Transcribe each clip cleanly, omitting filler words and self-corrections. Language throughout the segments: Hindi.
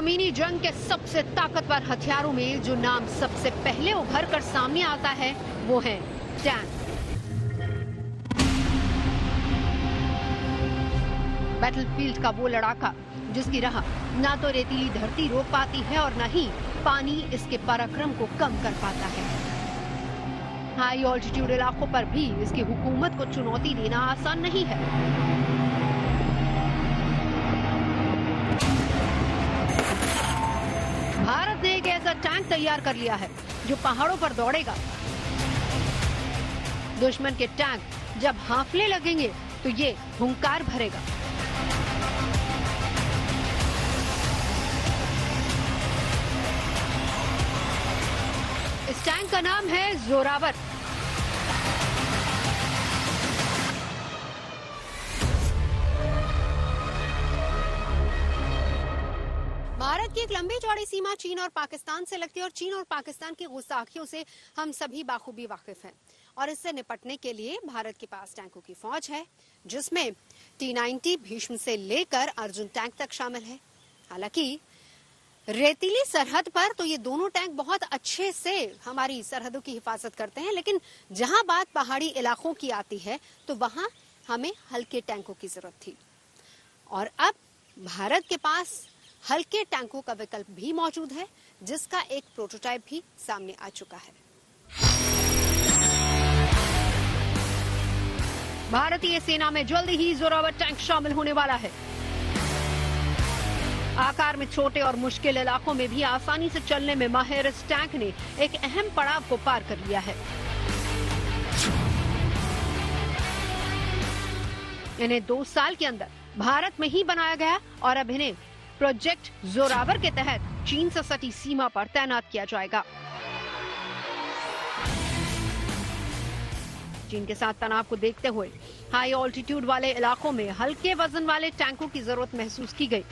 जमीनी जंग के सबसे ताकतवर हथियारों में जो नाम सबसे पहले उभर कर सामने आता है वो है टैंक। बैटलफील्ड का वो लड़ाका जिसकी राह ना तो रेतीली धरती रोक पाती है और न ही पानी इसके पराक्रम को कम कर पाता है। हाई ऑल्टीट्यूड इलाकों पर भी इसकी हुकूमत को चुनौती देना आसान नहीं है। भारत ने एक ऐसा टैंक तैयार कर लिया है जो पहाड़ों पर दौड़ेगा। दुश्मन के टैंक जब हांफने लगेंगे तो ये हुंकार भरेगा। इस टैंक का नाम है जोरावर। भारत की एक लंबी चौड़ी सीमा चीन और पाकिस्तान से लगती है और चीन और पाकिस्तान की गुस्ताखियों से हम सभी बाखूबी वाकिफ हैं और इससे निपटने के लिए भारत के पास टैंकों की फौज है जिसमें T-90 भीष्म से लेकर अर्जुन टैंक तक शामिल है। हालांकि रेतीली सरहद पर तो ये दोनों टैंक बहुत अच्छे से हमारी सरहदों की हिफाजत करते हैं, लेकिन जहां बात पहाड़ी इलाकों की आती है तो वहां हमें हल्के टैंकों की जरूरत थी और अब भारत के पास हल्के टैंकों का विकल्प भी मौजूद है जिसका एक प्रोटोटाइप भी सामने आ चुका है। भारतीय सेना में जल्दी ही जोरावर टैंक शामिल होने वाला है। आकार में छोटे और मुश्किल इलाकों में भी आसानी से चलने में माहिर इस टैंक ने एक अहम पड़ाव को पार कर लिया है। इन्हें 2 साल के अंदर भारत में ही बनाया गया और अब इन्हें प्रोजेक्ट जोरावर के तहत चीन से सटी सीमा पर तैनात किया जाएगा। चीन के साथ तनाव को देखते हुए हाई ऑल्टीट्यूड वाले इलाकों में हल्के वजन वाले टैंकों की जरूरत महसूस की गई।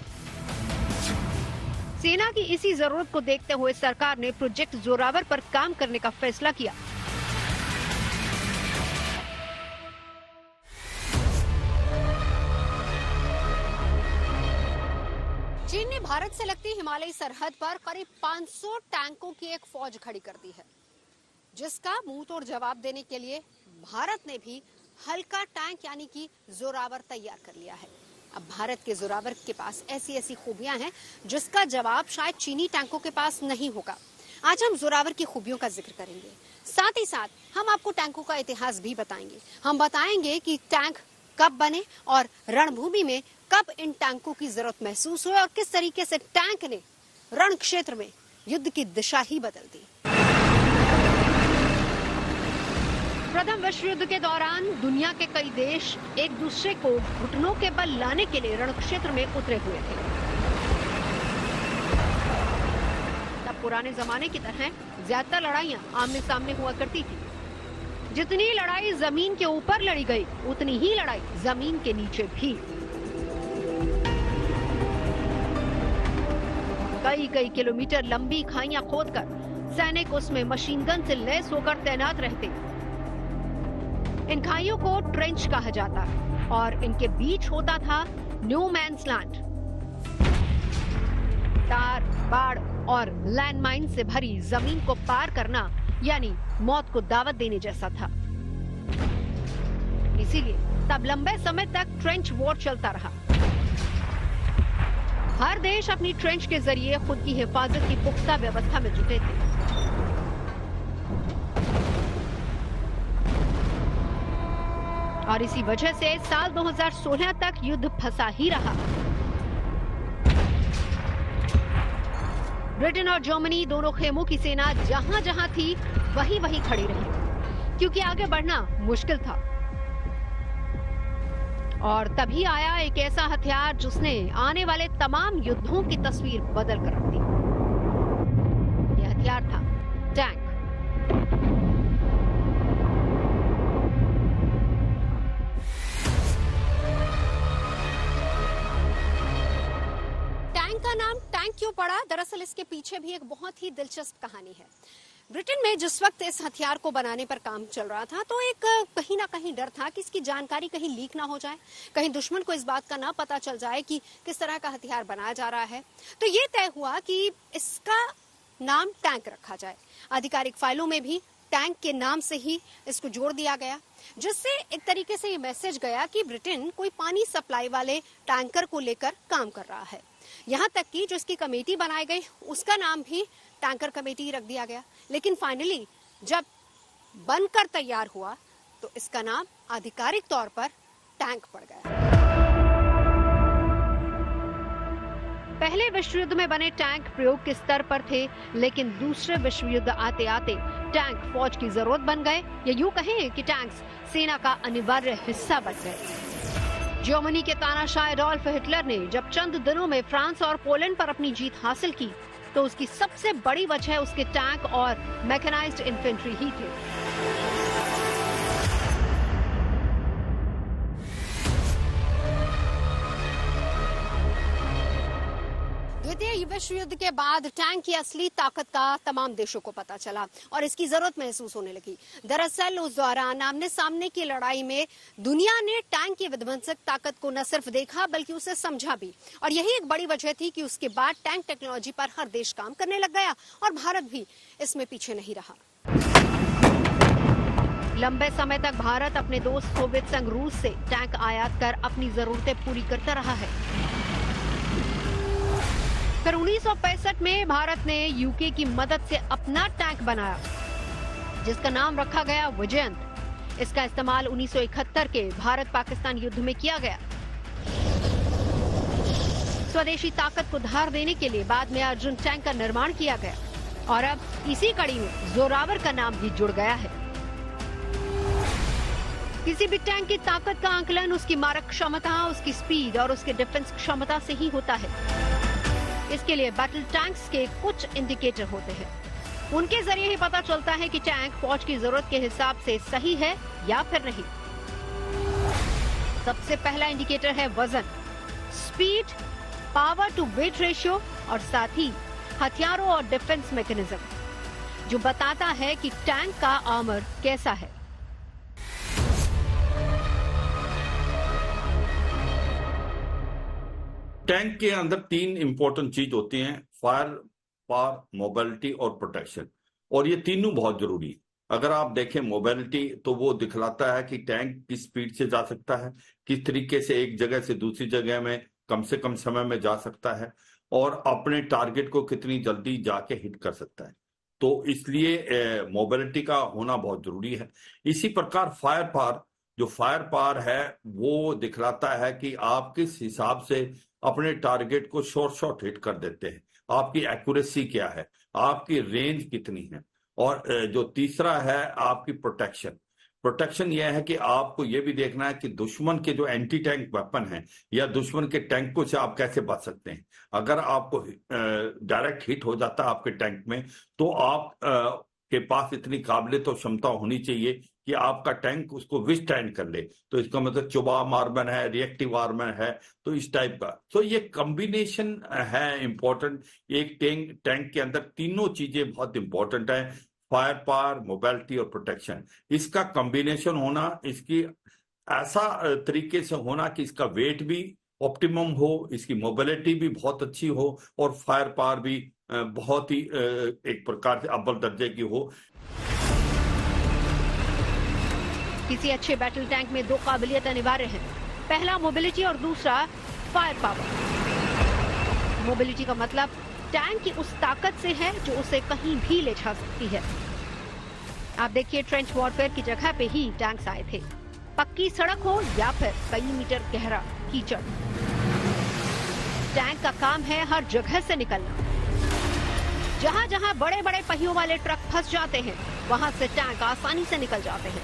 सेना की इसी जरूरत को देखते हुए सरकार ने प्रोजेक्ट जोरावर पर काम करने का फैसला किया। चीन ने भारत से लगती हिमालयी सरहद पर करीब 500 टैंकों की एक फौज खड़ी कर दी है, जिसका मुंह तोड़ जवाब देने के लिए भारत ने भी हल्का टैंक यानी कि जोरावर तैयार कर लिया है। अब भारत के जोरावर के पास ऐसी ऐसी खूबियां हैं जिसका जवाब शायद चीनी टैंकों के पास नहीं होगा। आज हम जोरावर की खूबियों का जिक्र करेंगे, साथ ही साथ हम आपको टैंकों का इतिहास भी बताएंगे। हम बताएंगे कि टैंक कब बने और रणभूमि में कब इन टैंकों की जरूरत महसूस हुई और किस तरीके से टैंक ने रण क्षेत्र में युद्ध की दिशा ही बदल दी। प्रथम विश्व युद्ध के दौरान दुनिया के कई देश एक दूसरे को घुटनों के बल लाने के लिए रण क्षेत्र में उतरे हुए थे। तब पुराने जमाने की तरह ज्यादातर लड़ाइयां आमने सामने हुआ करती थी। जितनी लड़ाई जमीन के ऊपर लड़ी गई उतनी ही लड़ाई जमीन के नीचे भी। कई कई किलोमीटर लंबी खाइयां खोदकर सैनिक उसमें मशीन गन से लैस होकर तैनात रहते। इन खाइयों को ट्रेंच कहा जाता और इनके बीच होता था नो मैन्स लैंड। तार, बाड़ और लैंडमाइन से भरी जमीन को पार करना यानी मौत को दावत देने जैसा था। इसीलिए तब लंबे समय तक ट्रेंच वॉर चलता रहा। हर देश अपनी ट्रेंच के जरिए खुद की हिफाजत की पुख्ता व्यवस्था में जुटे थे। और इसी वजह से साल 2016 तक युद्ध फंसा ही रहा। ब्रिटेन और जर्मनी दोनों खेमों की सेना जहां जहां थी वहीं वहीं खड़ी रही, क्योंकि आगे बढ़ना मुश्किल था। और तभी आया एक ऐसा हथियार जिसने आने वाले तमाम युद्धों की तस्वीर बदल कर रख दी। यह हथियार था टैंक। टैंक का नाम टैंक क्यों पड़ा? दरअसल इसके पीछे भी एक बहुत ही दिलचस्प कहानी है। ब्रिटेन में जिस वक्त इस हथियार को बनाने पर काम चल रहा था तो एक कहीं ना कहीं डर था कि इसकी जानकारी कहीं लीक ना हो जाए, कहीं दुश्मन को इस बात का ना पता चल जाए कि किस तरह का हथियार बनाया जा रहा है। तो ये तय हुआ कि इसका नाम टैंक रखा जाए। आधिकारिक फाइलों में भी टैंक के नाम से ही इसको जोड़ दिया गया, जिससे एक तरीके से ये मैसेज गया कि ब्रिटेन कोई पानी सप्लाई वाले टैंकर को लेकर काम कर रहा है। यहाँ तक कि जो इसकी कमेटी बनाई गई उसका नाम भी टैंकर कमेटी रख दिया गया। लेकिन फाइनली जब बनकर तैयार हुआ तो इसका नाम आधिकारिक तौर पर टैंक पड़ गया। पहले विश्व युद्ध में बने टैंक प्रयोग के स्तर पर थे, लेकिन दूसरे विश्व युद्ध आते आते टैंक फौज की जरूरत बन गए, या यूं कहें कि टैंक्स सेना का अनिवार्य हिस्सा बन गए। जर्मनी के तानाशाह एडोल्फ हिटलर ने जब चंद दिनों में फ्रांस और पोलैंड पर अपनी जीत हासिल की तो उसकी सबसे बड़ी वजह उसके टैंक और मैकेनाइज्ड इन्फेंट्री ही थे। द्वितीय विश्व युद्ध के बाद टैंक की असली ताकत का तमाम देशों को पता चला और इसकी जरूरत महसूस होने लगी। दरअसल उस दौरान आमने सामने की लड़ाई में दुनिया ने टैंक की विध्वंसक ताकत को न सिर्फ देखा बल्कि उसे समझा भी, और यही एक बड़ी वजह थी कि उसके बाद टैंक टेक्नोलॉजी पर हर देश काम करने लग गया और भारत भी इसमें पीछे नहीं रहा। लंबे समय तक भारत अपने दोस्त सोवियत संघ रूस से टैंक आयात कर अपनी जरूरतें पूरी करता रहा है। फिर 1965 में भारत ने यूके की मदद से अपना टैंक बनाया, जिसका नाम रखा गया विजयंत। इसका इस्तेमाल 1971 के भारत पाकिस्तान युद्ध में किया गया। स्वदेशी ताकत को धार देने के लिए बाद में अर्जुन टैंक का निर्माण किया गया और अब इसी कड़ी में जोरावर का नाम भी जुड़ गया है। किसी भी टैंक की ताकत का आंकलन उसकी मारक क्षमता, उसकी स्पीड और उसके डिफेंस क्षमता से ही होता है। इसके लिए बैटल टैंक्स के कुछ इंडिकेटर होते हैं, उनके जरिए ही पता चलता है कि टैंक फौज की जरूरत के हिसाब से सही है या फिर नहीं। सबसे पहला इंडिकेटर है वजन, speed, power to weight ratio और साथ ही हथियारों और डिफेंस मैकेनिज्म, जो बताता है कि टैंक का आर्मर कैसा है। टैंक के अंदर तीन इंपॉर्टेंट चीज होती हैं, फायर पावर, मोबिलिटी और प्रोटेक्शन, और ये तीनों बहुत जरूरी है। अगर आप देखें मोबिलिटी तो वो दिखलाता है कि टैंक किस स्पीड से जा सकता है, किस तरीके से एक जगह से दूसरी जगह में कम से कम समय में जा सकता है और अपने टारगेट को कितनी जल्दी जाके हिट कर सकता है। तो इसलिए मोबिलिटी का होना बहुत जरूरी है। इसी प्रकार फायर पावर, जो फायर पावर है वो दिखलाता है कि आप किस हिसाब से अपने टारगेट को शॉर्ट हिट कर देते हैं, आपकी एक्यूरेसी क्या है, आपकी रेंज कितनी है। और जो तीसरा है आपकी प्रोटेक्शन। प्रोटेक्शन यह है कि आपको यह भी देखना है कि दुश्मन के जो एंटी टैंक वेपन है या दुश्मन के टैंकों से आप कैसे बच सकते हैं। अगर आपको डायरेक्ट हिट हो जाता है आपके टैंक में तो आप के पास इतनी काबिलियत और क्षमता होनी चाहिए कि आपका टैंक उसको विथस्टैंड कर ले। तो इसका मतलब चुबाव आर्मर है, रिएक्टिव आर्मर है, तो इस टाइप का। तो ये कॉम्बिनेशन है इंपॉर्टेंट। एक टैंक के अंदर तीनों चीजें बहुत इंपॉर्टेंट है, फायर पावर, मोबिलिटी और प्रोटेक्शन। इसका कॉम्बिनेशन होना, इसकी ऐसा तरीके से होना कि इसका वेट भी ऑप्टिमम हो, इसकी मोबिलिटी भी बहुत अच्छी हो और फायर पावर भी बहुत ही एक प्रकार से अव्वल दर्जे की हो। किसी अच्छे बैटल टैंक में दो काबिलियत अनिवार्य है, पहला मोबिलिटी और दूसरा फायर पावर। मोबिलिटी का मतलब टैंक की उस ताकत से है जो उसे कहीं भी ले जा सकती है। आप देखिए ट्रेंच वॉरफेयर की जगह पे ही टैंक्स आए थे, पक्की सड़क हो या फिर कई मीटर गहरा कीचड़। टैंक का काम है हर जगह से निकलना। जहां जहां बड़े बड़े पहियों वाले ट्रक फंस जाते हैं वहां से टैंक आसानी से निकल जाते हैं।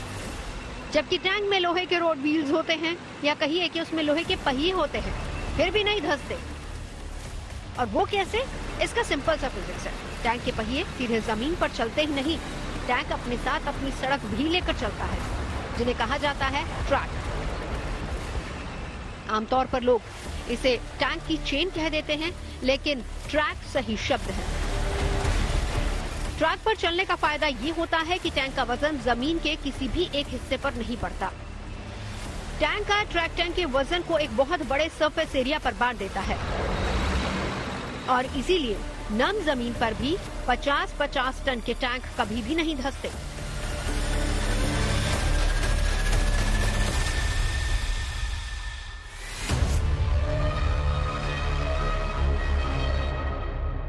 जबकि टैंक में लोहे के रोड व्हील्स होते हैं या कहिए कि उसमें लोहे के पहिए होते हैं, फिर भी नहीं धंसते। और वो कैसे? इसका सिंपल सा फिजिक्स है। टैंक के पहिए सीधे जमीन पर चलते ही नहीं, टैंक अपने साथ अपनी सड़क भी लेकर चलता है, जिन्हें कहा जाता है ट्रैक। आमतौर पर लोग इसे टैंक की चेन कह देते हैं, लेकिन ट्रैक सही शब्द है। ट्रैक पर चलने का फायदा ये होता है कि टैंक का वजन जमीन के किसी भी एक हिस्से पर नहीं पड़ता। टैंक का ट्रैक टैंक के वजन को एक बहुत बड़े सरफेस एरिया पर बांट देता है और इसीलिए नम जमीन पर भी 50-50 टन के टैंक कभी भी नहीं धंसते।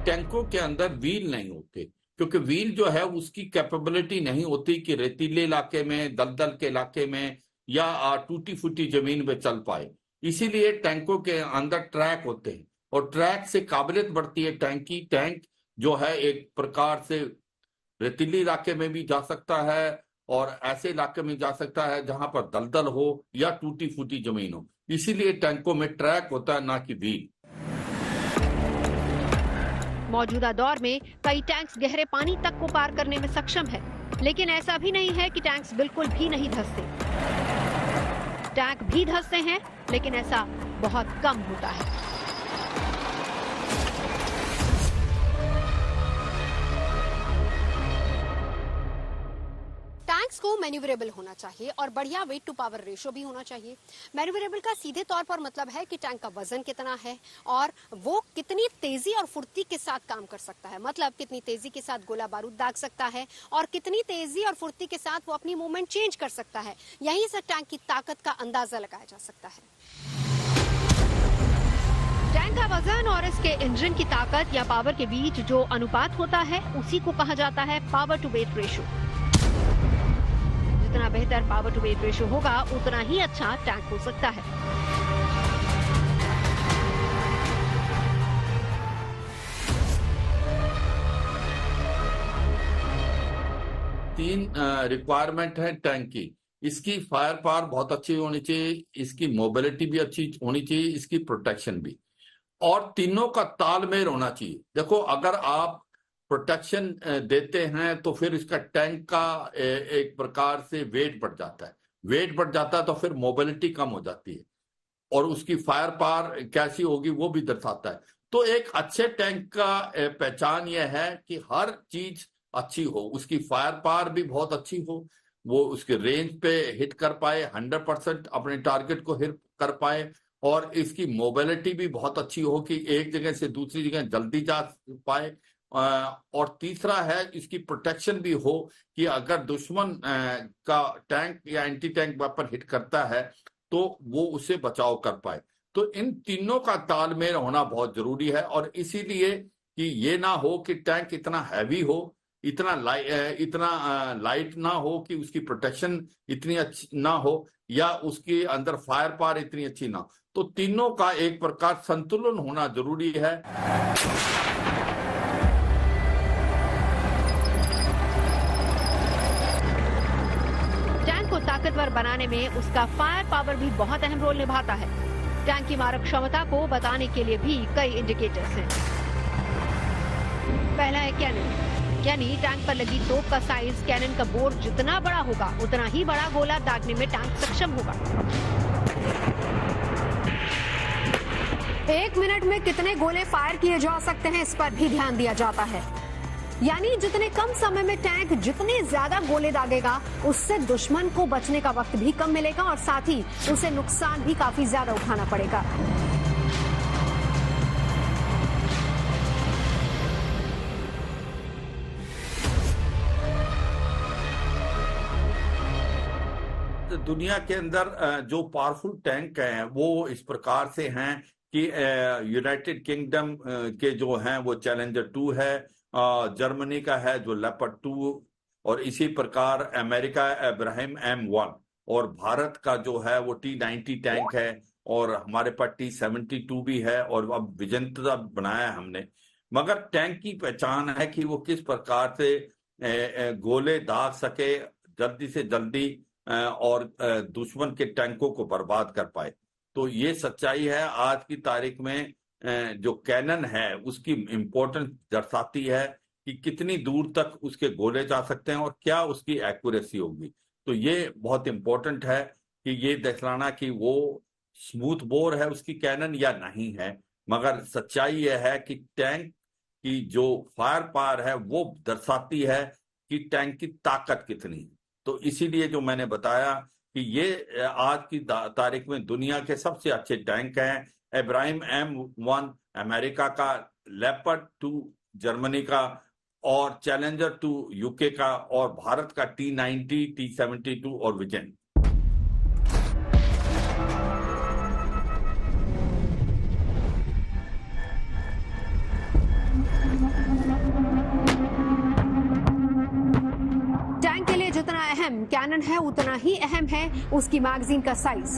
टैंकों के अंदर व्हील नहीं होते, क्योंकि व्हील जो है उसकी कैपेबिलिटी नहीं होती कि रेतीले इलाके में, दलदल के इलाके में या टूटी फूटी जमीन पे चल पाए। इसीलिए टैंकों के अंदर ट्रैक होते हैं और ट्रैक से काबिलियत बढ़ती है टैंक की। टैंक जो है एक प्रकार से रेतीले इलाके में भी जा सकता है और ऐसे इलाके में जा सकता है जहां पर दलदल हो या टूटी फूटी जमीन हो। इसीलिए टैंकों में ट्रैक होता है, ना कि व्हील। मौजूदा दौर में कई टैंक्स गहरे पानी तक को पार करने में सक्षम है, लेकिन ऐसा भी नहीं है कि टैंक्स बिल्कुल भी नहीं धंसते। टैंक भी धंसते हैं, लेकिन ऐसा बहुत कम होता है। टैंक्स को मैन्यूवरेबल होना चाहिए और बढ़िया वेट टू पावर रेशो भी होना चाहिए। मैन्यूवरेबल का सीधे तौर पर मतलब है कि टैंक का वजन कितना है और वो कितनी तेजी और फुर्ती के साथ काम कर सकता है। मतलब कितनी तेजी के साथ गोला बारूद दाग सकता है और कितनी तेजी और फुर्ती के साथ वो अपनी मूवमेंट चेंज कर सकता है। यहीं से टैंक की ताकत का अंदाजा लगाया जा सकता है। टैंक का वजन और इसके इंजन की ताकत या पावर के बीच जो अनुपात होता है उसी को कहा जाता है पावर टू वेट रेशो। जितना बेहतर पावर टू वेट रेशो होगा उतना ही अच्छा टैंक हो सकता है। तीन रिक्वायरमेंट है टैंक की। इसकी फायर पावर बहुत अच्छी होनी चाहिए, इसकी मोबिलिटी भी अच्छी होनी चाहिए, इसकी प्रोटेक्शन भी, और तीनों का तालमेल होना चाहिए। देखो, अगर आप प्रोटेक्शन देते हैं तो फिर इसका टैंक का एक प्रकार से वेट बढ़ जाता है। वेट बढ़ जाता है तो फिर मोबिलिटी कम हो जाती है और उसकी फायर पावर कैसी होगी वो भी दर्शाता है। तो एक अच्छे टैंक का पहचान यह है कि हर चीज अच्छी हो, उसकी फायर पावर भी बहुत अच्छी हो, वो उसके रेंज पे हिट कर पाए, 100% अपने टारगेट को हिट कर पाए, और इसकी मोबिलिटी भी बहुत अच्छी हो कि एक जगह से दूसरी जगह जल्दी जा पाए। और तीसरा है इसकी प्रोटेक्शन भी हो कि अगर दुश्मन का टैंक या एंटी टैंक वेपन हिट करता है तो वो उसे बचाव कर पाए। तो इन तीनों का तालमेल होना बहुत जरूरी है, और इसीलिए कि ये ना हो कि टैंक इतना हैवी हो, इतना लाइट ना हो कि उसकी प्रोटेक्शन इतनी अच्छी ना हो, या उसके अंदर फायर पावर इतनी अच्छी ना हो। तो तीनों का एक प्रकार संतुलन होना जरूरी है। टैंक को ताकतवर बनाने में उसका फायर पावर भी बहुत अहम रोल निभाता है। टैंक की मारक क्षमता को बताने के लिए भी कई इंडिकेटर्स हैं। पहला है कैनन, यानी टैंक पर लगी तोप का साइज। कैनन का बोर जितना बड़ा होगा उतना ही बड़ा गोला दागने में टैंक सक्षम होगा। 1 मिनट में कितने गोले फायर किए जा सकते हैं इस पर भी ध्यान दिया जाता है। यानी जितने कम समय में टैंक जितने ज्यादा गोले दागेगा उससे दुश्मन को बचने का वक्त भी कम मिलेगा और साथ ही उसे नुकसान भी काफी ज्यादा उठाना पड़ेगा। दुनिया के अंदर जो पावरफुल टैंक हैं वो इस प्रकार से हैं कि यूनाइटेड किंगडम के जो हैं वो चैलेंजर 2 है, जर्मनी का है जो लेपर्ड 2, और इसी प्रकार अमेरिका इब्राहिम M1, और भारत का जो है वो T90 टैंक है, और हमारे पास T72 भी है, और अब विजेंता बनाया है हमने। मगर टैंक की पहचान है कि वो किस प्रकार से गोले दाग सके जल्दी से जल्दी और दुश्मन के टैंकों को बर्बाद कर पाए। तो ये सच्चाई है आज की तारीख में। जो कैनन है उसकी इम्पोर्टेंस दर्शाती है कि कितनी दूर तक उसके गोले जा सकते हैं और क्या उसकी एक्यूरेसी होगी। तो ये बहुत इम्पोर्टेंट है कि ये दिखलाना कि वो स्मूथ बोर है उसकी कैनन या नहीं है। मगर सच्चाई यह है कि टैंक की जो फायर पावर है वो दर्शाती है कि टैंक की ताकत कितनी है। तो इसीलिए जो मैंने बताया कि ये आज की तारीख में दुनिया के सबसे अच्छे टैंक हैं। इब्राहिम M1 अमेरिका का, लेपर्ड 2 जर्मनी का, और चैलेंजर 2 यूके का, और भारत का T90, T72 और विजन। टैंक के लिए जितना अहम कैनन है उतना ही अहम है उसकी मैगजीन का साइज,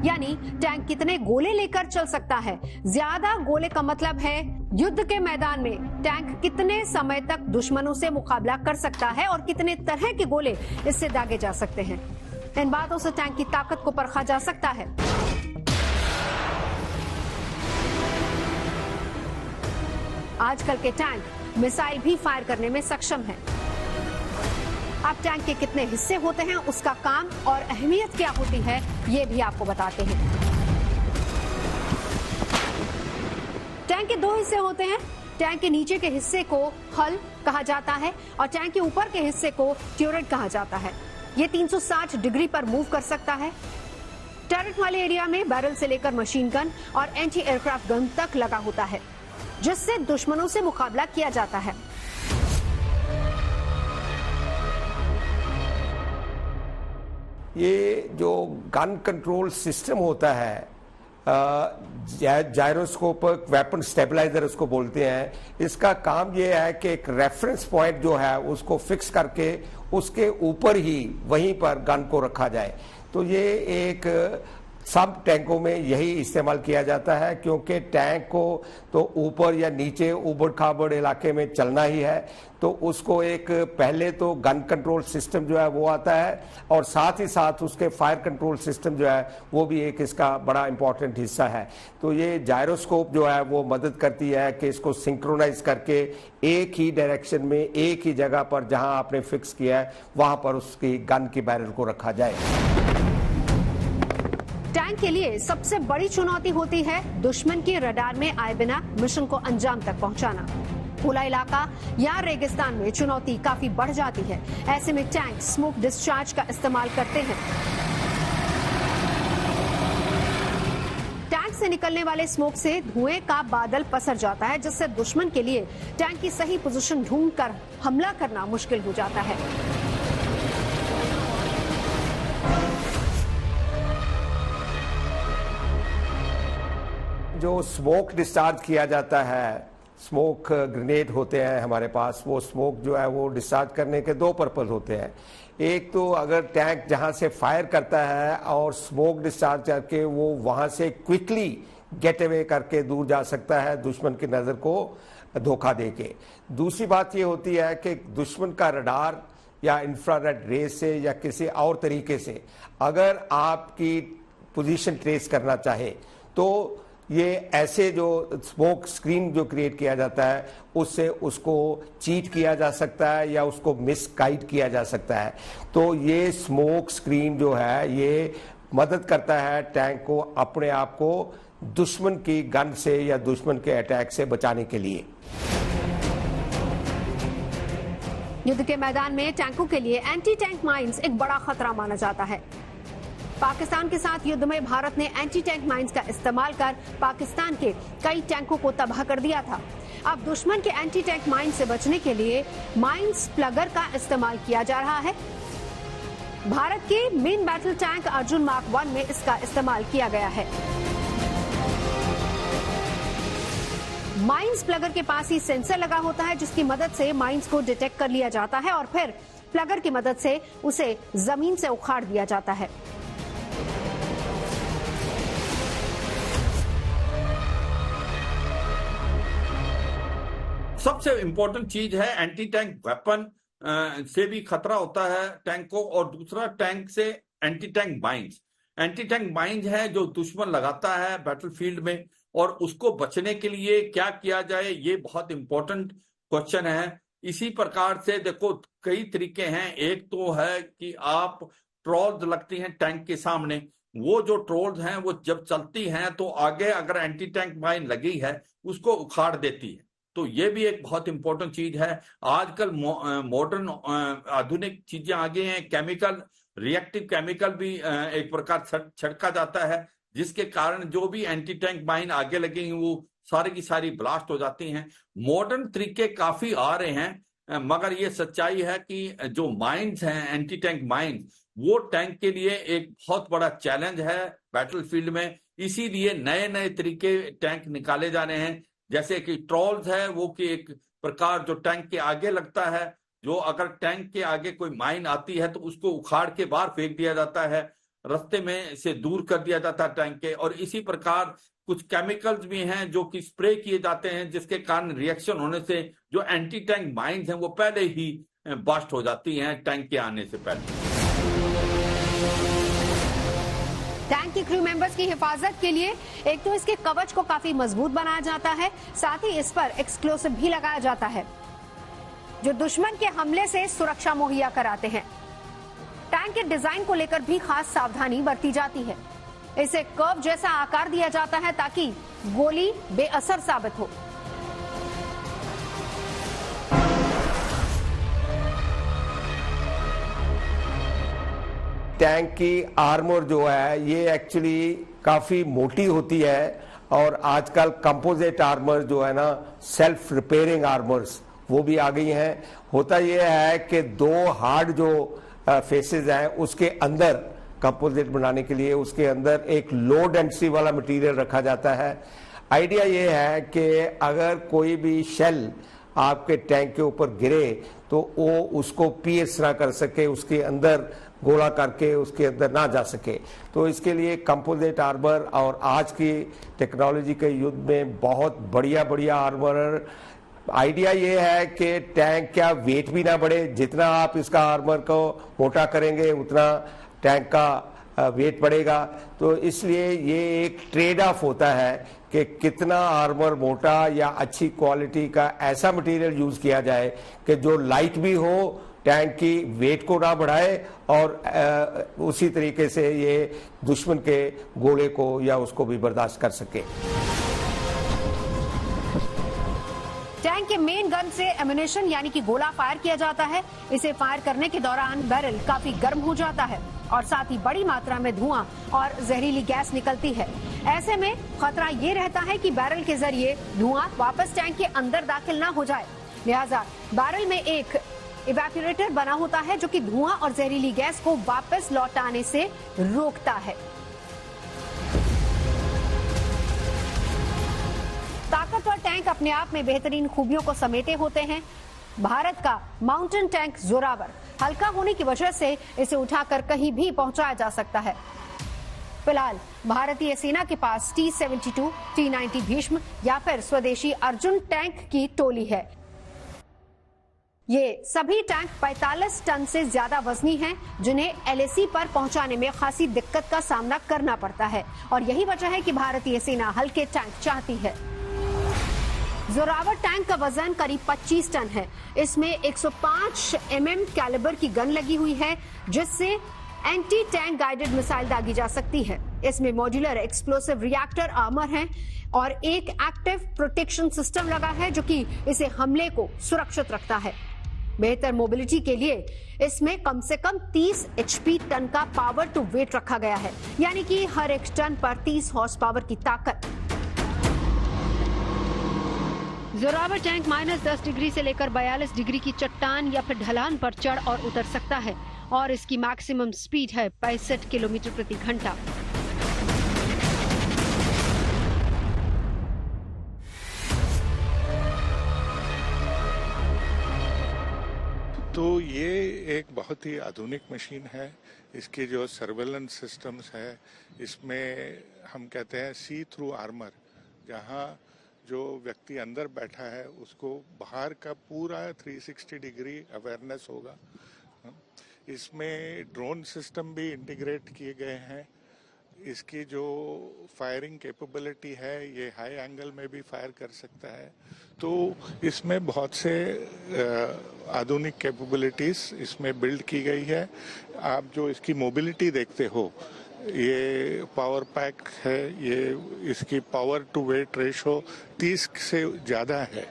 यानी टैंक कितने गोले लेकर चल सकता है। ज्यादा गोले का मतलब है युद्ध के मैदान में टैंक कितने समय तक दुश्मनों से मुकाबला कर सकता है और कितने तरह के गोले इससे दागे जा सकते हैं। इन बातों से टैंक की ताकत को परखा जा सकता है। आजकल के टैंक मिसाइल भी फायर करने में सक्षम है। अब टैंक के कितने हिस्से होते हैं, उसका काम और अहमियत क्या होती है, ये भी आपको बताते हैं। टैंक के 2 हिस्से होते हैं। टैंक के नीचे के हिस्से को हल कहा जाता है और टैंक के ऊपर के हिस्से को ट्यूरेट कहा जाता है। ये 360 डिग्री पर मूव कर सकता है। टर्रेट वाले एरिया में बैरल से लेकर मशीन गन और एंटी एयरक्राफ्ट गन तक लगा होता है, जिससे दुश्मनों से मुकाबला किया जाता है। ये जो गन कंट्रोल सिस्टम होता है, जायरोस्कोप वेपन स्टेबलाइजर उसको बोलते हैं, इसका काम ये है कि एक रेफरेंस पॉइंट जो है उसको फिक्स करके उसके ऊपर ही वहीं पर गन को रखा जाए। तो ये एक सब टैंकों में यही इस्तेमाल किया जाता है, क्योंकि टैंक को तो ऊपर या नीचे उबड़ खाबड़ इलाके में चलना ही है। तो उसको एक पहले तो गन कंट्रोल सिस्टम जो है वो आता है, और साथ ही साथ उसके फायर कंट्रोल सिस्टम जो है वो भी एक इसका बड़ा इंपॉर्टेंट हिस्सा है। तो ये जायरोस्कोप जो है वो मदद करती है कि इसको सिंक्रोनाइज करके एक ही डायरेक्शन में एक ही जगह पर जहां आपने फिक्स किया है वहां पर उसकी गन की बैरल को रखा जाए। टैंक के लिए सबसे बड़ी चुनौती होती है दुश्मन के रडार में आए बिना मिशन को अंजाम तक पहुंचाना। खुला इलाका या रेगिस्तान में चुनौती काफी बढ़ जाती है। ऐसे में टैंक स्मोक डिस्चार्ज का इस्तेमाल करते हैं। टैंक से निकलने वाले स्मोक से धुएं का बादल पसर जाता है, जिससे दुश्मन के लिए टैंक की सही पोजीशन ढूंढकर हमला करना मुश्किल हो जाता है। जो स्मोक डिस्चार्ज किया जाता है, स्मोक ग्रेनेड होते हैं हमारे पास, वो स्मोक जो है वो डिस्चार्ज करने के 2 पर्पज होते हैं। एक तो अगर टैंक जहां से फायर करता है और स्मोक डिस्चार्ज करके वो वहां से क्विकली गेट अवे करके दूर जा सकता है दुश्मन की नज़र को धोखा देके। दूसरी बात ये होती है कि दुश्मन का रडार या इंफ्रारेड रेज से या किसी और तरीके से अगर आपकी पोजीशन ट्रेस करना चाहे तो ये ऐसे जो स्मोक स्क्रीन जो क्रिएट किया जाता है उससे उसको चीट किया जा सकता है या उसको मिसगाइड किया जा सकता है। तो ये स्मोक स्क्रीन जो है ये मदद करता है टैंक को अपने आप को दुश्मन की गन से या दुश्मन के अटैक से बचाने के लिए। युद्ध के मैदान में टैंकों के लिए एंटी टैंक माइंस एक बड़ा खतरा माना जाता है। पाकिस्तान के साथ युद्ध में भारत ने एंटी टैंक माइंस का इस्तेमाल कर पाकिस्तान के कई टैंकों को तबाह कर दिया था। अब दुश्मन के एंटी टैंक माइंस से बचने के लिए माइंस प्लगर का इस्तेमाल किया जा रहा है। भारत के main battle tank Arjun mark 1 में इसका इस्तेमाल किया गया है। माइंस प्लगर के पास ही सेंसर लगा होता है, जिसकी मदद से माइंस को डिटेक्ट कर लिया जाता है और फिर प्लगर की मदद से उसे जमीन से उखाड़ दिया जाता है। सबसे इंपॉर्टेंट चीज है एंटी टैंक वेपन से भी खतरा होता है टैंक को, और दूसरा टैंक से anti tank mines. Anti tank mines है जो दुश्मन लगाता है बैटलफील्ड में, और उसको बचने के लिए क्या किया जाए ये बहुत इंपॉर्टेंट क्वेश्चन है। इसी प्रकार से देखो कई तरीके हैं। एक तो है कि आप ट्रोल्स लगती हैं टैंक के सामने, वो जो ट्रोल्स हैं वो जब चलती हैं तो आगे अगर एंटी टैंक माइन लगी है उसको उखाड़ देती है। तो ये भी एक बहुत इंपॉर्टेंट चीज है। आजकल मॉडर्न आधुनिक चीजें आ गई हैं, केमिकल रिएक्टिव केमिकल भी एक प्रकार छिड़का जाता है, जिसके कारण जो भी एंटी टैंक माइन आगे लगेंगी वो सारी की सारी ब्लास्ट हो जाती हैं। मॉडर्न तरीके काफी आ रहे हैं, मगर ये सच्चाई है कि जो माइंस हैं, एंटी टैंक माइंस, वो टैंक के लिए एक बहुत बड़ा चैलेंज है बैटलफील्ड में। इसीलिए नए नए तरीके टैंक निकाले जा रहे हैं, जैसे कि ट्रॉल्स है, वो कि एक प्रकार जो टैंक के आगे लगता है, जो अगर टैंक के आगे कोई माइन आती है तो उसको उखाड़ के बाहर फेंक दिया जाता है, रास्ते में से दूर कर दिया जाता है टैंक के। और इसी प्रकार कुछ केमिकल्स भी हैं जो कि स्प्रे किए जाते हैं, जिसके कारण रिएक्शन होने से जो एंटी टैंक माइन्स हैं वो पहले ही बस्ट हो जाती हैं टैंक के आने से पहले। टैंक के क्रू मेंबर्स की हिफाजत के लिए एक तो इसके कवच को काफी मजबूत बनाया जाता है, साथ ही इस पर एक्सप्लोसिव भी लगाया जाता है जो दुश्मन के हमले से सुरक्षा मुहैया कराते हैं। टैंक के डिजाइन को लेकर भी खास सावधानी बरती जाती है। इसे कर्व जैसा आकार दिया जाता है ताकि गोली बेअसर साबित हो। टैंक की आर्मर जो है ये एक्चुअली काफी मोटी होती है, और आजकल कंपोजिट आर्मर जो है ना, सेल्फ रिपेयरिंग आर्मर्स वो भी आ गई हैं। होता यह है कि दो हार्ड जो फेसेस हैं उसके अंदर कंपोजिट बनाने के लिए उसके अंदर एक लो डेंसिटी वाला मटेरियल रखा जाता है। आइडिया ये है कि अगर कोई भी शेल आपके टैंक के ऊपर गिरे तो वो उसको पियर्स ना कर सके, उसके अंदर गोला करके उसके अंदर ना जा सके। तो इसके लिए कंपोजिट आर्मर, और आज की टेक्नोलॉजी के युग में बहुत बढ़िया बढ़िया आर्मर। आइडिया ये है कि टैंक का वेट भी ना बढ़े, जितना आप इसका आर्मर को मोटा करेंगे उतना टैंक का वेट बढ़ेगा। तो इसलिए ये एक ट्रेड ऑफ होता है कि कितना आर्मर मोटा या अच्छी क्वालिटी का ऐसा मटेरियल यूज किया जाए कि जो लाइट भी हो, टैंक की वेट को ना बढ़ाए, और उसी तरीके से ये दुश्मन के गोले को या उसको भी बर्दाश्त कर सके। टैंक के मेन गन से एमिनेशन यानी कि गोला फायर किया जाता है। इसे फायर करने के दौरान बैरल काफी गर्म हो जाता है और साथ ही बड़ी मात्रा में धुआं और जहरीली गैस निकलती है। ऐसे में खतरा ये रहता है कि बैरल के जरिए धुआं वापस टैंक के अंदर दाखिल ना हो जाए। लिहाजा बैरल में एक इवेपोरेटर बना होता है जो कि धुआं और जहरीली गैस को वापस लौटाने से रोकता है। ताकतवर टैंक अपने आप में बेहतरीन खूबियों को समेटे होते हैं। भारत का माउंटेन टैंक जोरावर हल्का होने की वजह से इसे उठाकर कहीं भी पहुंचाया जा सकता है। फिलहाल भारतीय सेना के पास T-72, T-90 भीष्म या फिर स्वदेशी अर्जुन टैंक की टोली है। ये सभी टैंक 45 टन से ज्यादा वजनी हैं, जिन्हें LAC पर पहुंचाने में खासी दिक्कत का सामना करना पड़ता है, और यही वजह है कि भारतीय सेना हल्के टैंक चाहती है। जोरावर टैंक का वजन करीब 25 टन है। इसमें 105 mm कैलिबर की गन लगी हुई है, जिससे एंटी टैंक गाइडेड मिसाइल दागी जा सकती है। इसमें मॉड्यूलर एक्सप्लोसिव रिएक्टर आर्मर है और एक एक्टिव प्रोटेक्शन सिस्टम लगा है जो कि इसे हमले को सुरक्षित रखता है। बेहतर मोबिलिटी के लिए इसमें कम से कम 30 HP टन का पावर टू वेट रखा गया है, यानी कि हर एक टन पर 30 हॉर्स पावर की ताकत। जोरावर टैंक -10 डिग्री से लेकर 42 डिग्री की चट्टान या फिर ढलान पर चढ़ और उतर सकता है, और इसकी मैक्सिमम स्पीड है 65 किलोमीटर प्रति घंटा। तो ये एक बहुत ही आधुनिक मशीन है। इसके जो सर्वेलेंस सिस्टम्स है, इसमें हम कहते हैं सी थ्रू आर्मर, जहाँ जो व्यक्ति अंदर बैठा है उसको बाहर का पूरा 360 डिग्री अवेयरनेस होगा। इसमें ड्रोन सिस्टम भी इंटीग्रेट किए गए हैं। इसकी जो फायरिंग कैपेबिलिटी है, ये हाई एंगल में भी फायर कर सकता है। तो इसमें बहुत से आधुनिक कैपेबिलिटीज इसमें बिल्ड की गई है। आप जो इसकी मोबिलिटी देखते हो, ये पावर पैक है, ये इसकी पावर टू वेट रेशो 30 से ज़्यादा है।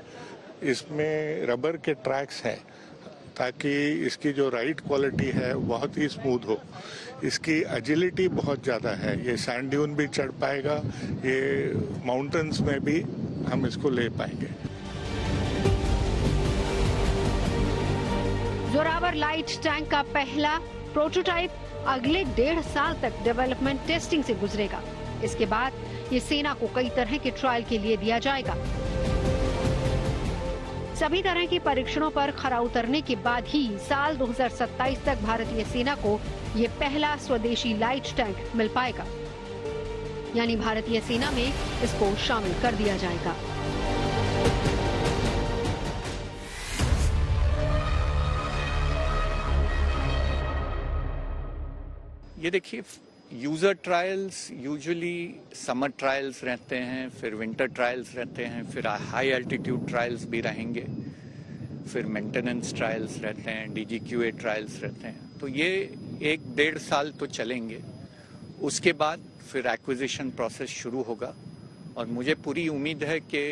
इसमें रबर के ट्रैक्स हैं ताकि इसकी जो राइड क्वालिटी है बहुत ही स्मूथ हो। इसकी एजिलिटी बहुत ज़्यादा है, ये सैंड ड्यून भी चढ़ पाएगा, ये माउंटेन्स में भी हम इसको ले पाएंगे। जोरावर लाइट टैंक का पहला प्रोटोटाइप अगले 1.5 साल तक डेवलपमेंट टेस्टिंग से गुजरेगा। इसके बाद ये सेना को कई तरह के ट्रायल के लिए दिया जाएगा। सभी तरह के परीक्षणों पर खरा उतरने के बाद ही साल 2027 तक भारतीय सेना को ये पहला स्वदेशी लाइट टैंक मिल पाएगा, यानी भारतीय सेना में इसको शामिल कर दिया जाएगा। ये देखिए, user trials usually summer trials रहते हैं, फिर विंटर ट्रायल्स रहते हैं, फिर हाई एल्टीट्यूड ट्रायल्स भी रहेंगे, फिर मेंटेनेंस ट्रायल्स रहते हैं, DGQA ट्रायल्स रहते हैं। तो ये 1-1.5 साल तो चलेंगे। उसके बाद फिर एक्विजिशन प्रोसेस शुरू होगा और मुझे पूरी उम्मीद है कि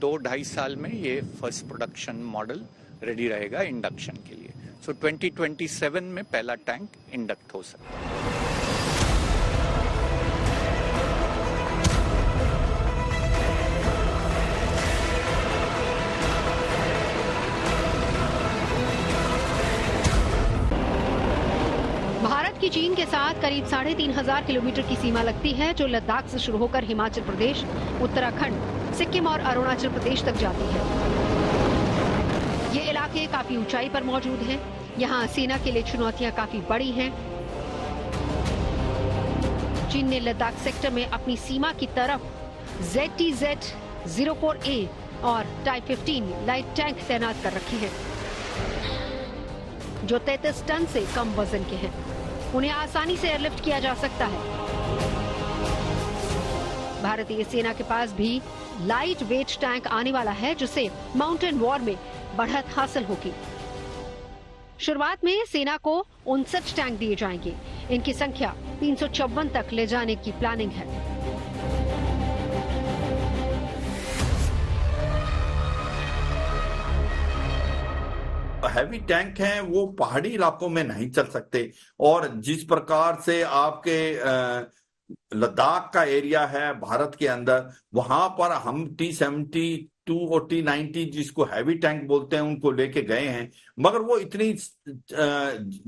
2-2.5 साल में ये फर्स्ट प्रोडक्शन मॉडल रेडी रहेगा इंडक्शन के लिए। सो 2027 में पहला टैंक इंडक्ट हो सकता है। भारत की चीन के साथ करीब 3,500 किलोमीटर की सीमा लगती है, जो लद्दाख से शुरू होकर हिमाचल प्रदेश, उत्तराखंड, सिक्किम और अरुणाचल प्रदेश तक जाती है। ये इलाके काफी ऊंचाई पर मौजूद हैं। यहाँ सेना के लिए चुनौतियां काफी बड़ी हैं। चीन ने लद्दाख सेक्टर में अपनी सीमा की तरफ ZTZ-04A और टाइप 15 लाइट टैंक तैनात कर रखी है, जो 33 टन से कम वजन के हैं। उन्हें आसानी से एयरलिफ्ट किया जा सकता है। भारतीय सेना के पास भी लाइट वेट टैंक आने वाला है, जिससे माउंटेन वॉर में बढ़त हासिल होगी। शुरुआत में सेना को 59 टैंक दिए जाएंगे। इनकी संख्या 354 तक ले जाने की प्लानिंग है। हैवी टैंक हैं वो पहाड़ी इलाकों में नहीं चल सकते, और जिस प्रकार से आपके लद्दाख का एरिया है भारत के अंदर, वहां पर हम T-72 और T-90 जिसको हैवी टैंक बोलते हैं उनको लेके गए हैं, मगर वो इतनी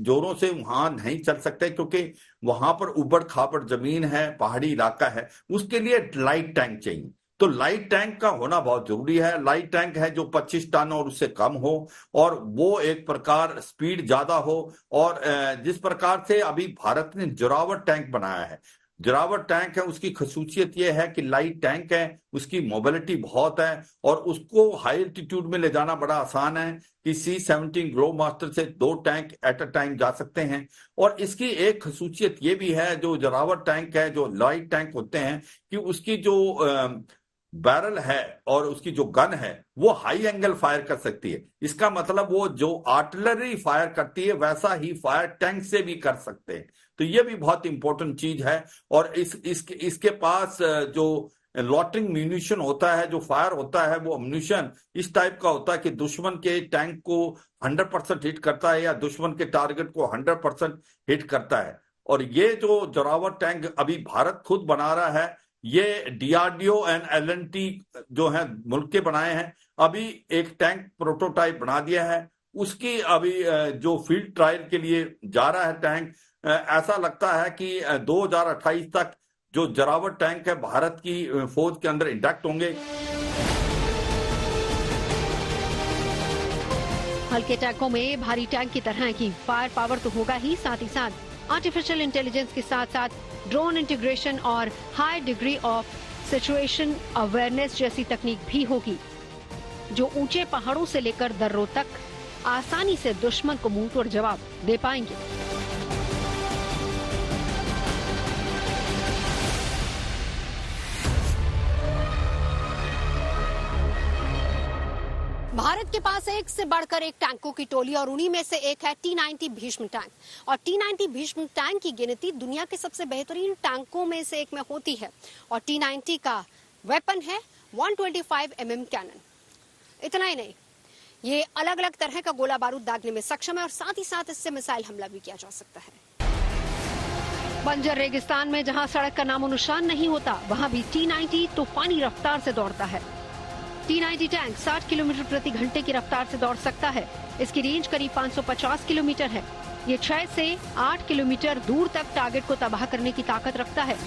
जोरों से वहां नहीं चल सकते क्योंकि वहां पर उबड़ खाबड़ जमीन है, पहाड़ी इलाका है। उसके लिए लाइट टैंक चाहिए। तो लाइट टैंक का होना बहुत जरूरी है। लाइट टैंक है जो 25 टन और उससे कम हो, और वो एक प्रकार स्पीड ज्यादा हो। और जिस प्रकार से अभी भारत ने जोरावर टैंक बनाया है, जोरावर टैंक है, उसकी खसूसियत यह है कि लाइट टैंक है, उसकी मोबिलिटी बहुत है और उसको हाई एल्टीट्यूड में ले जाना बड़ा आसान है कि C-17 ग्लोबमास्टर से 2 टैंक एट अ टाइम जा सकते हैं। और इसकी एक खसूसियत ये भी है, जो जोरावर टैंक है, जो लाइट टैंक होते हैं, कि उसकी जो बैरल है और उसकी जो गन है वो हाई एंगल फायर कर सकती है। इसका मतलब वो जो आर्टिलरी फायर करती है वैसा ही फायर टैंक से भी कर सकते हैं। तो ये भी बहुत इंपॉर्टेंट चीज है। और इसके पास जो लॉटरिंग म्यूनिशन होता है, जो फायर होता है, वो म्यूनिशन इस टाइप का होता है कि दुश्मन के टैंक को 100% हिट करता है या दुश्मन के टारगेट को 100% हिट करता है। और ये जो जोरावर टैंक अभी भारत खुद बना रहा है, ये DRDO एंड L&T जो है मुल्क के बनाए हैं। अभी एक टैंक प्रोटोटाइप बना दिया है, उसकी अभी जो फील्ड ट्रायल के लिए जा रहा है टैंक, ऐसा लगता है कि 2028 तक जो जोरावर टैंक है भारत की फौज के अंदर इंडक्ट होंगे। हल्के टैंकों में भारी टैंक की तरह की फायर पावर तो होगा ही, साथ ही साथ आर्टिफिशियल इंटेलिजेंस के साथ साथ ड्रोन इंटीग्रेशन और high degree of situation awareness जैसी तकनीक भी होगी, जो ऊंचे पहाड़ों से लेकर दर्रों तक आसानी से दुश्मन को मुंह तोड़ जवाब दे पाएंगे। भारत के पास एक से बढ़कर एक टैंकों की टोली, और उन्हीं में से एक है T-90 भीष्म टैंक। और T-90 भीष्म टैंक की गिनती दुनिया के सबसे बेहतरीन टैंकों में से एक में होती है। और T-90 का वेपन है 125 mm कैनन। इतना ही नहीं, ये अलग अलग तरह का गोला बारूद दागने में सक्षम है और साथ ही साथ इससे मिसाइल हमला भी किया जा सकता है। बंजर रेगिस्तान में जहां सड़क का नामो निशान नहीं होता, वहां भी T-90 तूफानी रफ्तार से दौड़ता है। T-90 टैंक 60 किलोमीटर प्रति घंटे की रफ्तार से दौड़ सकता है। इसकी रेंज करीब 550 किलोमीटर है। ये 6 से 8 किलोमीटर दूर तक टारगेट को तबाह करने की ताकत रखता है।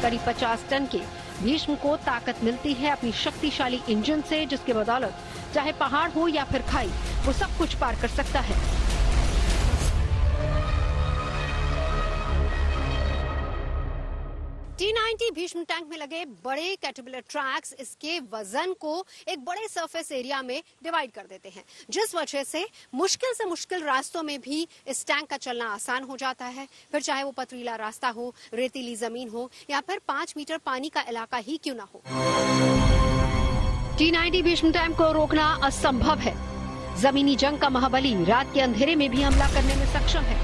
करीब 50 टन के भीष्म को ताकत मिलती है अपनी शक्तिशाली इंजन से, जिसके बदौलत चाहे पहाड़ हो या फिर खाई, वो सब कुछ पार कर सकता है। T-90 भीष्म टैंक में लगे बड़े कैटरपिलर ट्रैक्स इसके वजन को एक बड़े सरफेस एरिया में डिवाइड कर देते हैं, जिस वजह से मुश्किल रास्तों में भी इस टैंक का चलना आसान हो जाता है। फिर चाहे वो पथरीला रास्ता हो, रेतीली जमीन हो या फिर 5 मीटर पानी का इलाका ही क्यों ना हो। T-90 भीष्म टैंक को रोकना असंभव है। जमीनी जंग का महाबली रात के अंधेरे में भी हमला करने में सक्षम है।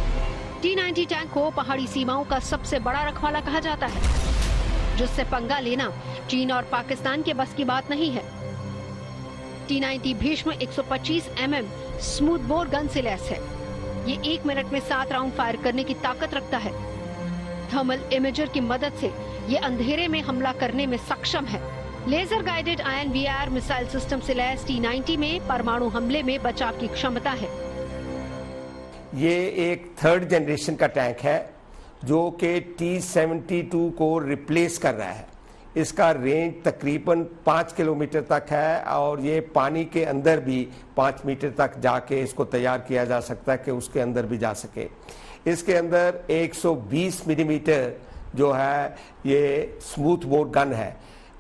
T-90 टैंक को पहाड़ी सीमाओं का सबसे बड़ा रखवाला कहा जाता है, जिससे पंगा लेना चीन और पाकिस्तान के बस की बात नहीं है। T-90 Bhishma 125 mm smooth bore gun से लैस है। ये 1 मिनट में 7 राउंड फायर करने की ताकत रखता है। थर्मल इमेजर की मदद से ये अंधेरे में हमला करने में सक्षम है। Laser guided INVR missile system से लैस T-90 में परमाणु हमले में बचाव की क्षमता है। ये एक 3rd जनरेशन का टैंक है जो कि T-72 को रिप्लेस कर रहा है। इसका रेंज तकरीबन 5 किलोमीटर तक है और ये पानी के अंदर भी 5 मीटर तक जाके इसको तैयार किया जा सकता है कि उसके अंदर भी जा सके। इसके अंदर 120 मिलीमीटर जो है ये स्मूथ बोर गन है।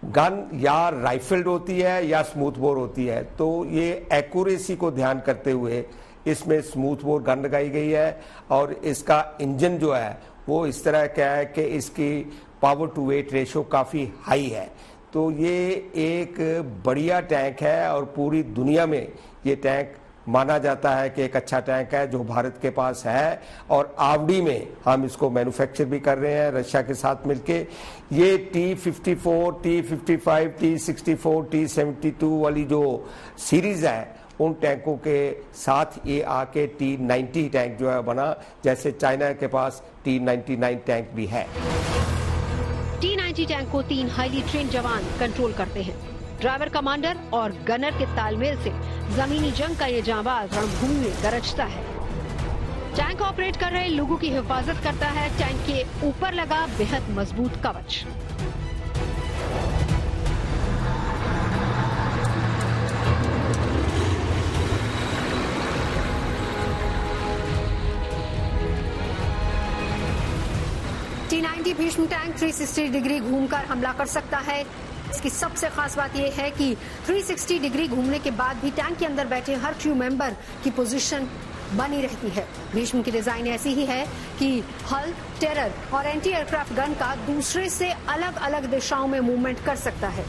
गन या राइफल्ड होती है या स्मूथ बोर होती है, तो ये एक्यूरेसी को ध्यान करते हुए इसमें स्मूथ बोर गन लगाई गई है और इसका इंजन जो है वो इस तरह का है कि इसकी पावर टू वेट रेशो काफ़ी हाई है। तो ये एक बढ़िया टैंक है और पूरी दुनिया में ये टैंक माना जाता है कि एक अच्छा टैंक है जो भारत के पास है और आवड़ी में हम इसको मैन्युफैक्चर भी कर रहे हैं रशिया के साथ मिलके। ये T-54, T-55, T-64, T-72 वाली जो सीरीज है उन टैंकों के साथ ये आके T-90 टैंक जो है बना, जैसे चाइना के पास T-99 टैंक भी है। T-90 टैंक को 3 हाईली ट्रेन जवान कंट्रोल करते हैं। ड्राइवर, कमांडर और गनर के तालमेल से जमीनी जंग का ये जांबाज रणभूमि में गरजता है। टैंक ऑपरेट कर रहे लोगों की हिफाजत करता है टैंक के ऊपर लगा बेहद मजबूत कवच। T-90 भीष्म टैंक 360 डिग्री घूमकर हमला कर सकता है। इसकी सबसे खास बात यह है कि 360 डिग्री घूमने के बाद भी टैंक के अंदर बैठे हर क्रू मेंबर की पोजीशन बनी रहती है। भीष्म की डिजाइन ऐसी ही है कि हल, टेरर और एंटी एयरक्राफ्ट गन का दूसरे से अलग अलग दिशाओं में मूवमेंट कर सकता है।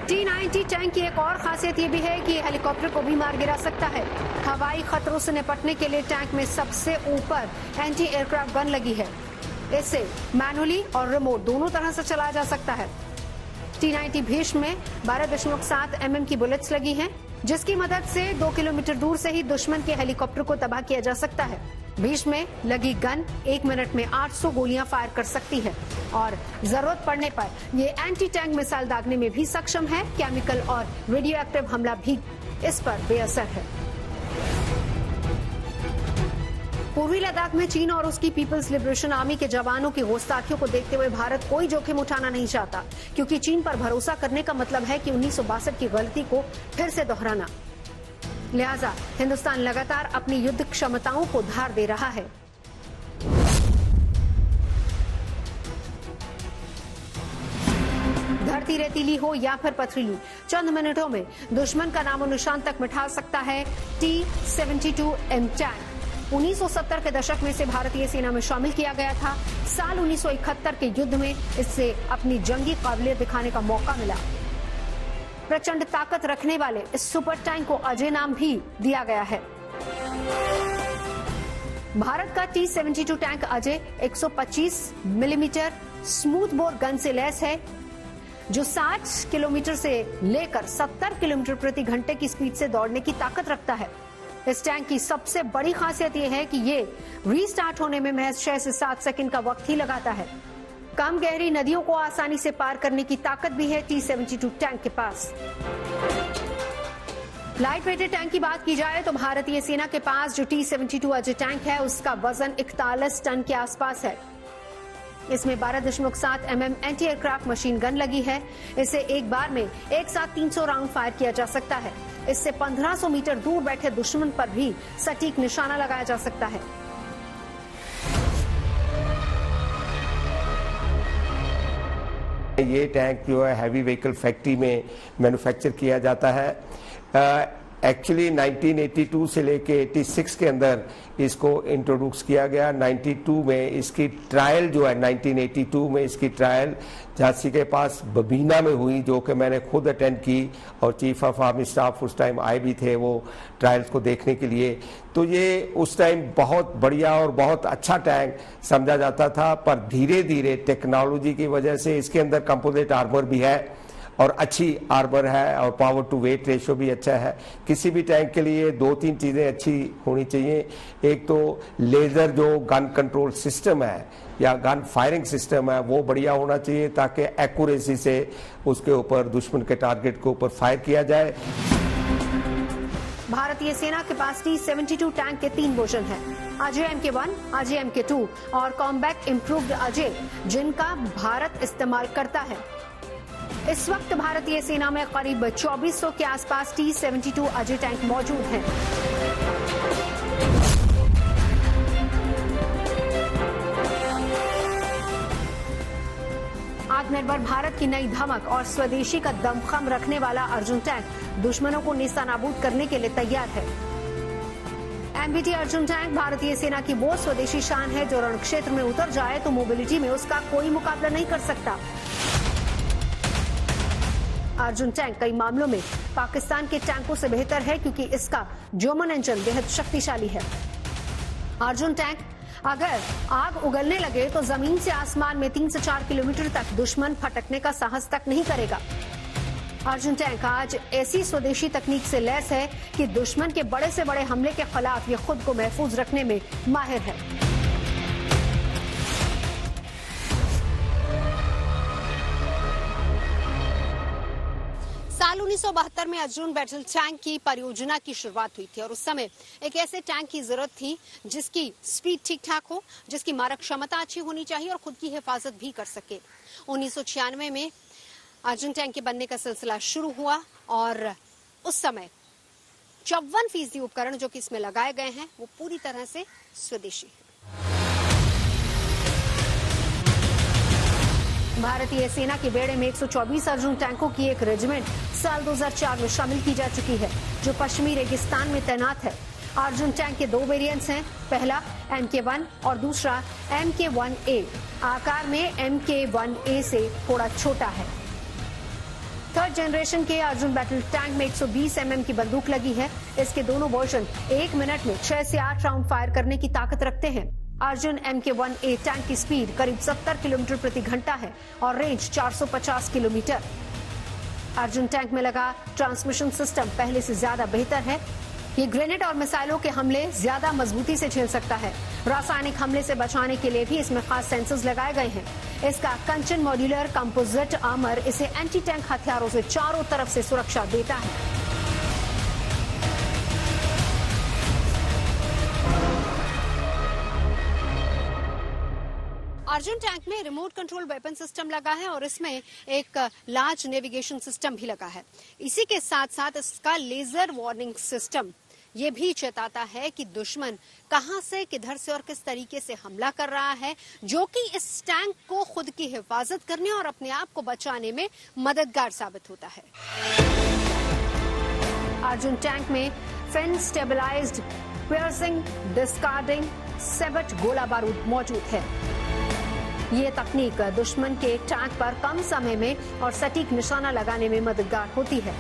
T-90 टैंक की एक और खासियत ये भी है कि हेलीकॉप्टर को भी मार गिरा सकता है। हवाई खतरों से निपटने के लिए टैंक में सबसे ऊपर एंटी एयरक्राफ्ट गन लगी है। इसे मैनुअली और रिमोट दोनों तरह से चलाया जा सकता है। T-90 भीष्म में 12.7 mm की बुलेट्स लगी हैं, जिसकी मदद से 2 किलोमीटर दूर से ही दुश्मन के हेलीकॉप्टर को तबाह किया जा सकता है। भीष्म में लगी गन 1 मिनट में 800 गोलियां फायर कर सकती है और जरूरत पड़ने पर ये एंटी टैंक मिसाइल दागने में भी सक्षम है। केमिकल और रेडियो एक्टिव हमला भी इस पर बेअसर है। पूर्वी लद्दाख में चीन और उसकी पीपल्स लिबरेशन आर्मी के जवानों की गुस्ताखियों को देखते हुए भारत कोई जोखिम उठाना नहीं चाहता, क्योंकि चीन पर भरोसा करने का मतलब है कि 1962 की गलती को फिर से दोहराना। लिहाजा हिंदुस्तान लगातार अपनी युद्ध क्षमताओं को धार दे रहा है। धरती रेतीली हो या फिर पथरीली, चंद मिनटों में दुश्मन का नामो निशान तक मिटा सकता है T-72M टैंक। 1970 के दशक में से भारतीय सेना में शामिल किया गया था। साल 1971 के युद्ध में इससे अपनी जंगी काबिलियत दिखाने का मौका मिला। प्रचंड ताकत रखने वाले इस सुपर टैंक को अजय नाम भी दिया गया है। भारत का T-72 tank Ajay 125 millimetre smooth bore gun से लैस है। जो 60 किलोमीटर से लेकर 70 किलोमीटर प्रति घंटे की स्पीड से दौड़ने की ताकत रखता है। इस टैंक की सबसे बड़ी खासियत यह है कि ये रीस्टार्ट होने में महज 6 से 7 सेकंड का वक्त ही लगाता है। कम गहरी नदियों को आसानी से पार करने की ताकत भी है T-72 टैंक के पास। लाइट वेटेड टैंक की बात की जाए तो भारतीय सेना के पास जो T-72 अजय टैंक है उसका वजन 41 टन के आसपास है। इसमें 12.7 mm anti aircraft machine gun लगी है। इसे एक बार में एक साथ 300 राउंड फायर किया जा सकता है। इससे 1500 मीटर दूर बैठे दुश्मन पर भी सटीक निशाना लगाया जा सकता है। ये टैंक जो है हैवी व्हीकल फैक्ट्री में मैन्युफैक्चर किया जाता है। एक्चुअली 1982 से लेके 86 के अंदर इसको इंट्रोड्यूस किया गया। 92 में इसकी ट्रायल जो है 1982 में इसकी ट्रायल झांसी के पास बबीना में हुई, जो कि मैंने खुद अटेंड की और चीफ ऑफ आर्मी स्टाफ उस टाइम आए भी थे वो ट्रायल्स को देखने के लिए। तो ये उस टाइम बहुत बढ़िया और बहुत अच्छा टैंक समझा जाता था, पर धीरे धीरे टेक्नोलॉजी की वजह से इसके अंदर कंपोजिट आर्मर भी है और अच्छी आर्मर है और पावर टू वेट रेशियो भी अच्छा है। किसी भी टैंक के लिए 2-3 चीज़ें अच्छी होनी चाहिए। एक तो लेज़र जो गन कंट्रोल सिस्टम है या गन फायरिंग सिस्टम है वो बढ़िया होना चाहिए, ताकि एक्यूरेसी से उसके ऊपर दुश्मन के टारगेट के ऊपर फायर किया जाए। भारतीय सेना के पास T-72 टैंक के 3 वर्जन हैं, अजय MK1, अजय MK2 और कॉम्बैट इम्प्रूव्ड अजय, जिनका भारत इस्तेमाल करता है। इस वक्त भारतीय सेना में करीब 2400 के आसपास T-72 अजय टैंक मौजूद हैं। आत्मनिर्भर भारत की नई धमक और स्वदेशी का दमखम रखने वाला अर्जुन टैंक दुश्मनों को नेस्तनाबूद करने के लिए तैयार है। MBT अर्जुन टैंक भारतीय सेना की वो स्वदेशी शान है जो रण क्षेत्र में उतर जाए तो मोबिलिटी में उसका कोई मुकाबला नहीं कर सकता। अर्जुन टैंक कई मामलों में पाकिस्तान के टैंकों से बेहतर है, क्योंकि इसका जोमन इंजन बेहद शक्तिशाली है। अर्जुन टैंक अगर आग उगलने लगे तो जमीन से आसमान में 3 से 4 किलोमीटर तक दुश्मन फटकने का साहस तक नहीं करेगा। अर्जुन टैंक आज ऐसी स्वदेशी तकनीक से लैस है कि दुश्मन के बड़े से बड़े हमले के खिलाफ ये खुद को महफूज रखने में माहिर है। साल 1972 में अर्जुन बैटल टैंक की परियोजना की शुरुआत हुई थी और उस समय एक ऐसे टैंक की जरूरत थी जिसकी स्पीड ठीक ठाक हो, जिसकी मारक क्षमता अच्छी होनी चाहिए और खुद की हिफाजत भी कर सके। 1996 में अर्जुन टैंक के बनने का सिलसिला शुरू हुआ और उस समय 54% उपकरण जो कि इसमें लगाए गए हैं वो पूरी तरह से स्वदेशी है। भारतीय सेना के बेड़े में 124 अर्जुन टैंकों की एक रेजिमेंट साल 2004 में शामिल की जा चुकी है, जो पश्चिमी रेगिस्तान में तैनात है। अर्जुन टैंक के 2 वेरिएंट्स हैं, पहला MK1 और दूसरा MK1A। आकार में MK1A से थोड़ा छोटा है। 3rd जनरेशन के अर्जुन बैटल टैंक में 120 mm की बंदूक लगी है। इसके दोनों वर्जन 1 मिनट में 6 से 8 राउंड फायर करने की ताकत रखते हैं। अर्जुन MK1A टैंक की स्पीड करीब 70 किलोमीटर प्रति घंटा है और रेंज 450 किलोमीटर। अर्जुन टैंक में लगा ट्रांसमिशन सिस्टम पहले से ज्यादा बेहतर है। ये ग्रेनेड और मिसाइलों के हमले ज्यादा मजबूती से झेल सकता है। रासायनिक हमले से बचाने के लिए भी इसमें खास सेंसर्स लगाए गए हैं। इसका कंचन मॉड्यूलर कंपोजिट आर्मर इसे एंटी टैंक हथियारों से चारों तरफ से सुरक्षा देता है। अर्जुन टैंक में रिमोट कंट्रोल वेपन सिस्टम लगा है और इसमें एक लार्ज नेविगेशन सिस्टम भी लगा है। इसी के साथ साथ इसका लेजर वार्निंग सिस्टम ये भी चेताता है कि दुश्मन कहां से, किधर से और किस तरीके से हमला कर रहा है, जो कि इस टैंक को खुद की हिफाजत करने और अपने आप को बचाने में मददगार साबित होता है। अर्जुन टैंक में fin stabilized piercing discarding sabot गोला बारूद मौजूद है। ये तकनीक दुश्मन के टैंक पर कम समय में और सटीक निशाना लगाने में मददगार होती है।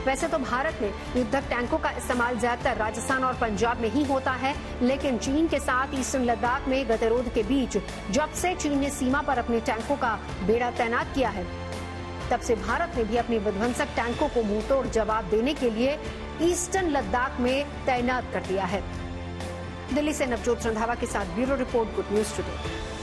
वैसे तो भारत में युद्धक टैंकों का इस्तेमाल ज्यादातर राजस्थान और पंजाब में ही होता है, लेकिन चीन के साथ ईस्टर्न लद्दाख में गतिरोध के बीच जब से चीन ने सीमा पर अपने टैंकों का बेड़ा तैनात किया है, तब से भारत ने भी अपने विध्वंसक टैंकों को मुंहतोड़ जवाब देने के लिए ईस्टर्न लद्दाख में तैनात कर दिया है। दिल्ली से नवजोत रंधावा के साथ bureau report, good news today.